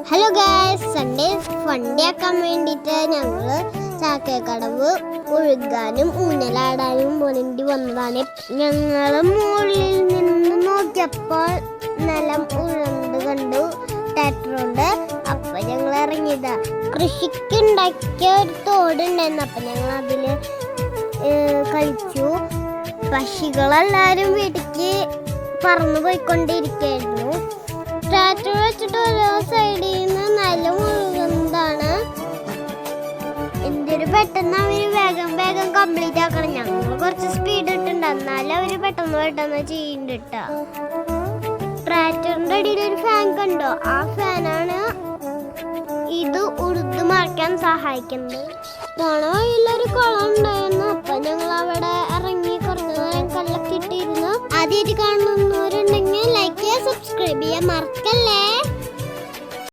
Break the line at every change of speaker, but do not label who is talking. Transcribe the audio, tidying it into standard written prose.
Hello guys, Sunday funday ആക്കാൻ വേണ്ടിയിട്ട് ഞങ്ങൾ ചാക്കേക്കടവ് ഒഴുകാനും ഊഞ്ഞലാടാനും വേണ്ടി വന്നതാണ്. ഞങ്ങൾ മുകളിൽ നിന്ന് നോക്കിയപ്പോൾ നിലം ഉഴണ്ട് കണ്ടു ട്രാക്ടറുണ്ട്. അപ്പം ഞങ്ങൾ ഇറങ്ങിയതാ. കൃഷിക്ക് ഉണ്ടാക്കിയ ഒരു തോടുണ്ടായിരുന്നു. അപ്പം ഞങ്ങൾ അതിൽ കളിച്ചു. പക്ഷികളെല്ലാവരും വീട്ടിലേക്ക് പറന്നു പോയിക്കൊണ്ടിരിക്കുകയായിരുന്നു. ട്രാക്ടർ വെച്ചിട്ട് ഓരോ സൈഡിൽ നിന്ന് നല്ല മുഴുകുന്നതാണ്. എന്തൊരു പെട്ടെന്ന് അവര് വേഗം കംപ്ലീറ്റ് ആക്കണം. ഞങ്ങൾ കുറച്ച് സ്പീഡ് ഇട്ടുണ്ട്, എന്നാലും അവര് പെട്ടെന്ന് ചെയ്യുന്നുണ്ട്. ട്രാക്ടറിന്റെ അടിയിൽ ഒരു ഫാൻ കണ്ടോ? ആ ഫാനാണ് ഇത് ഉഴുതു മറിക്കാൻ സഹായിക്കുന്നത്. പോണ വഴിയിലൊരു കുളം ഉണ്ടായിരുന്നു. അപ്പൊ ഞങ്ങൾ അവിടെ ഇറങ്ങി കുറച്ചു നേരം കല്ലൊക്കെ ഇട്ടിരുന്നു. ആദ്യമായിട്ട് കാണുന്നവരുണ്ടെങ്കിൽ ലൈക്ക് ചെയ്യുക, സബ്സ്ക്രൈബ് ചെയ്യാൻ മറക്കല്ലേ.